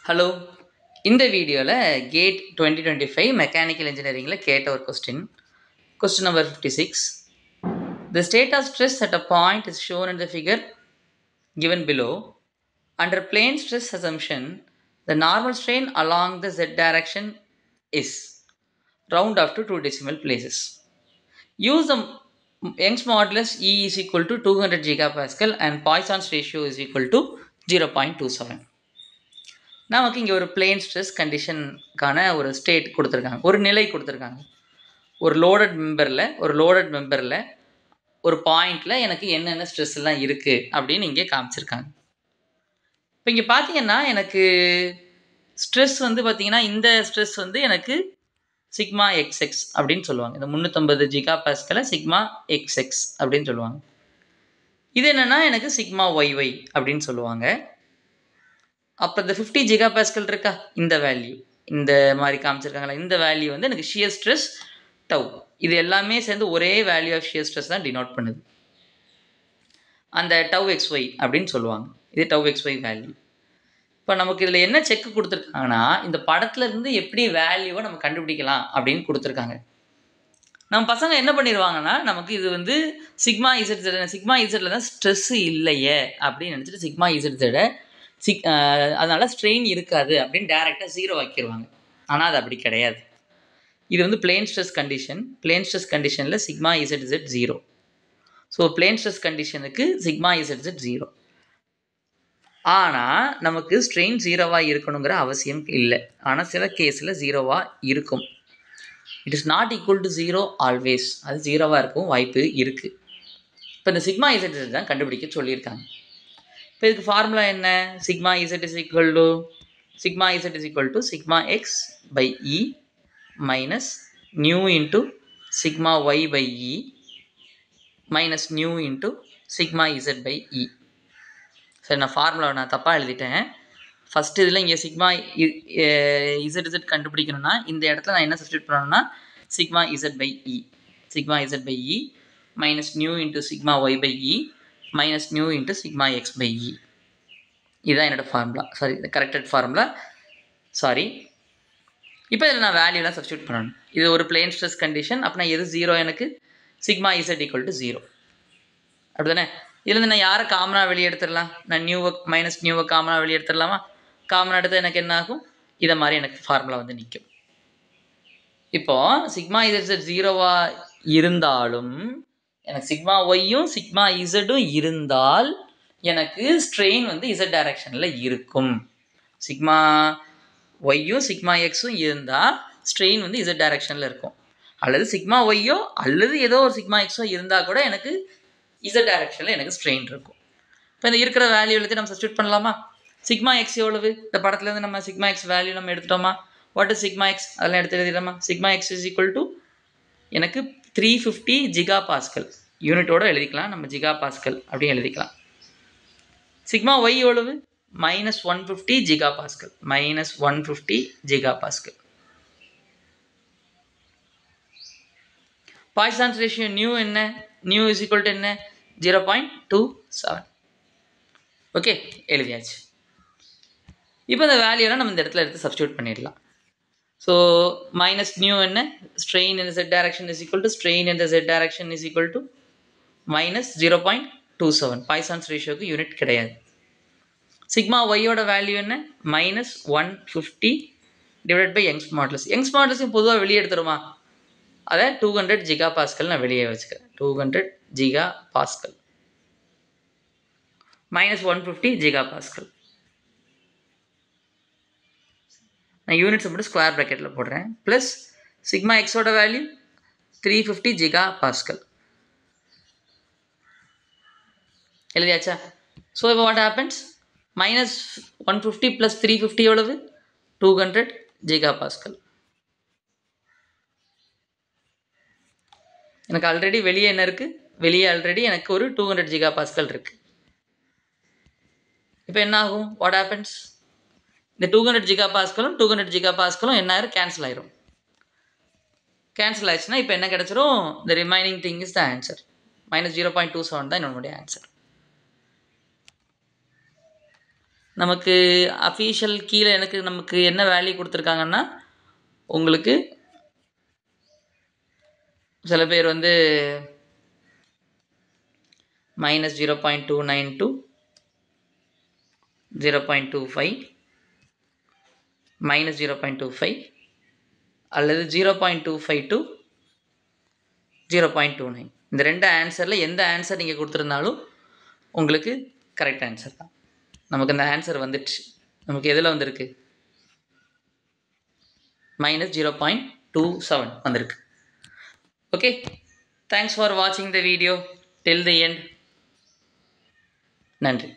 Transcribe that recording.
Hello. இந்த வீடியோவில் gate 2025 mechanical இன்ஜினியரிங்கில் கேட்ட ஒரு question number 56. The state of stress at a point is shown in the figure given below. Under plane stress assumption, the normal strain along the z direction is round off to 2 decimal places. Use the Young's modulus E is equal to 200 gigapascal and Poisson's ratio is equal to 0.27. நமக்கு இங்கே ஒரு plane stress கண்டிஷனுக்கான ஒரு state கொடுத்துருக்காங்க, ஒரு நிலை கொடுத்துருக்காங்க. ஒரு loaded மெம்பரில் ஒரு பாயிண்டில் எனக்கு என்னென்ன ஸ்ட்ரெஸ் எல்லாம் இருக்குது அப்படின்னு இங்கே காமிச்சிருக்காங்க. இப்போ இங்கே பார்த்தீங்கன்னா எனக்கு ஸ்ட்ரெஸ் வந்து பார்த்தீங்கன்னா இந்த ஸ்ட்ரெஸ் வந்து எனக்கு சிக்மா எக்ஸ்எக்ஸ் அப்படின்னு சொல்லுவாங்க. இந்த 350 ஜிகா பாஸ்கலை சிக்மா எக்ஸ்எக்ஸ் அப்படின்னு சொல்லுவாங்க. இது என்னென்னா எனக்கு சிக்மா ஒய்ஒய் அப்படின்னு சொல்லுவாங்க. அப்புறம் இந்த 50 ஜிகா பாஸ்கல் இருக்கா, இந்த வேல்யூ இந்த மாதிரி காமிச்சிருக்காங்களா, இந்த வேல்யூ வந்து எனக்கு ஷியர் ஸ்ட்ரெஸ் டவ். இது எல்லாமே சேர்ந்து ஒரே வேல்யூ ஆஃப் ஷியர் ஸ்ட்ரெஸ் தான் டினோட் பண்ணுது. அந்த டவ் எக்ஸ்ஒய் அப்படின்னு சொல்லுவாங்க. இது டவ் எக்ஸ்ஒய் வேல்யூ. இப்போ நமக்கு இதில் என்ன செக் கொடுத்துருக்காங்கன்னா, இந்த படத்துல இருந்து எப்படி வேல்யூவை நம்ம கண்டுபிடிக்கலாம் அப்படின்னு கொடுத்துருக்காங்க. நம்ம பசங்க என்ன பண்ணிடுவாங்கன்னா, நமக்கு இது வந்து சிக்மா இசட்ல தான் ஸ்ட்ரெஸ்ஸு இல்லையே அப்படின்னு நினச்சிட்டு சிக்மா இசட்ஸோட அதனால் ஸ்ட்ரெயின் இருக்காது அப்படின்னு டேரெக்டாக 0 ஆக்கிடுவாங்க. ஆனால் அது அப்படி கிடையாது. இது வந்து plane stress condition. Plane stress கண்டிஷனில் சிக்மா இசட்இசட் 0. ஸோ பிளேன் ஸ்ட்ரெஸ் கண்டிஷனுக்கு சிக்மா இசட்இசட் 0. ஆனால் நமக்கு ஸ்ட்ரெயின் 0வாக இருக்கணுங்கிற அவசியம் இல்லை. ஆனால் சில கேஸில் 0வாக இருக்கும். It is not equal to 0 always. அது 0வாக இருக்கும் வாய்ப்பு இருக்குது. இப்போ இந்த சிக்மா இசட்இசட் தான் கண்டுபிடிக்க சொல்லியிருக்காங்க. இப்போ இதுக்கு ஃபார்முலா என்ன? Sigma Z is equal to sigma X by E minus nu into sigma Y by E minus nu into sigma Z by E. சரி, நான் ஃபார்முலாவை நான் தப்பாக எழுதிட்டேன். ஃபஸ்ட்டு இதில் இங்கே சிக்மா இசட் கண்டுபிடிக்கணும்னா இந்த இடத்துல நான் என்ன சப்ஸ்டியூட் பண்ணணும்னா sigma Z by E minus nu into sigma Y by E minus nu into sigma X by E. இதுதான் என்னோடய formula. Sorry, corrected formula. Sorry. இப்போ இதில் நான் வேல்யூலாம் சப்ஸ்டியூட் பண்ணணும். இது ஒரு பிளேன் ஸ்ட்ரெஸ் கண்டிஷன். அப்படின்னா எது 0 எனக்கு? Sigma Z equal to 0. அப்படி தானே? இதுலேருந்து நான் யாரை காமனாக வெளியே எடுத்துடலாம்? நான் மைனஸ் நியூவை காமனாக வெளியே எடுத்துடலாமா? காமனாக எடுத்தால் எனக்கு என்ன ஆகும்? இதை மாதிரி எனக்கு ஃபார்முலா வந்து நிற்கும். இப்போது சிக்மா இசட் 0வாக இருந்தாலும் எனக்கு சிக்மா ஒய்யும் சிக்மா இசட்டும் இருந்தால் எனக்கு ஸ்ட்ரெயின் வந்து இசட் டைரக்ஷனில் இருக்கும். சிக்மா ஒய்யும் சிக்மா எக்ஸும் இருந்தால் ஸ்ட்ரெயின் வந்து இசட் டைரக்ஷனில் இருக்கும். அல்லது சிக்மா ஒய்யோ அல்லது ஏதோ ஒரு சிக்மா எக்ஸோ இருந்தால் கூட எனக்கு இசட் டைரக்ஷனில் எனக்கு ஸ்ட்ரெயின் இருக்கும். இப்போ இந்த இருக்கிற வேல்யூ எழுதி நம்ம சப்ஸ்டியூட் பண்ணலாமா? சிக்மா எக்ஸ் எவ்வளவு? இந்த படத்துலேருந்து நம்ம சிக்மா எக்ஸ் வேல்யூ நம்ம எடுத்துட்டோமா? What is sigma X? அதெல்லாம் எடுத்து எழுதிடலாமா? Sigma X is equal to எனக்கு 350 ஜிகா பாஸ்கல். யூனிட்டோடு எழுதிக்கலாம், நம்ம ஜிகா பாஸ்கல் அப்படின்னு எழுதிக்கலாம். சிக்மா ஒய் எவ்வளவு? Minus 150 giga pascal. Poisson's ratio nu என்ன? நியூ இஸ் ஈக்குவல் டு என்ன? 0.27. ஓகே, எழுதியாச்சு. இப்போ இந்த வேல்யூலாம் நம்ம இந்த இடத்துல எடுத்து சப்ஸ்டியூட் பண்ணிடலாம். ஸோ மைனஸ் நியூ என்ன? Strain in z direction is equal to strain in the z direction is equal to minus 0.27. Poisson's ரேஷியோக்கு யூனிட் கிடையாது. சிக்மா ஒய்யோட வேல்யூ என்ன? Minus 150 divide by Young's modulus. Young's மாடுலஸையும் பொதுவாக வெளியே எடுத்துருமா? அதை 200 ஜிகா பாஸ்கல் நான் வெளியே வச்சுக்கிறேன். 200 giga pascal minus 150 giga pascal. நான் யூனிட்ஸை மட்டும் ஸ்கொயர் ப்ராக்கெட்டில் போடுறேன். ப்ளஸ் சிக்மா எக்ஸோட வேல்யூ 350 ஜிகா பாஸ்கல். எழுதியாச்சா? ஸோ இப்போ வாட் ஹேப்பன்ஸ்? மைனஸ் 150 ப்ளஸ் 350 எவ்வளவு? 200 ஜிகா பாஸ்கல். எனக்கு ஆல்ரெடி வெளியே என்ன இருக்குது? வெளியே ஆல்ரெடி எனக்கு ஒரு 200 ஜிகா பாஸ்கல் இருக்குது. இப்போ என்ன ஆகும்? What happens? இந்த 200 ஜிகா பாஸ்கலும் 200 ஜிகா பாஸ்கலும் என்ன ஆயிரும்? கேன்சல் ஆயிரும். கேன்சல் ஆயிடுச்சுன்னா இப்போ என்ன கிடச்சிரும்? The remaining thing is the answer. Minus 0.27 தான் என்னுடைய ஆன்சர். நமக்கு அஃபீஷியல் கீழே நமக்கு என்ன வேல்யூ கொடுத்துருக்காங்கன்னா உங்களுக்கு சில பேர் வந்து -0.29 to 0.25 -0.25 அல்லது 0.25 to 0.29 இந்த ரெண்டு ஆன்சரில் எந்த ஆன்சர் நீங்கள் கொடுத்துருந்தாலும் உங்களுக்கு கரெக்ட் ஆன்சர் தான். நமக்கு இந்த ஆன்சர் வந்துடுச்சு. நமக்கு எதில் வந்திருக்கு? -0.27 வந்திருக்கு. ஓகே, தேங்க்ஸ் ஃபார் வாட்சிங் the video till the end. நன்றி.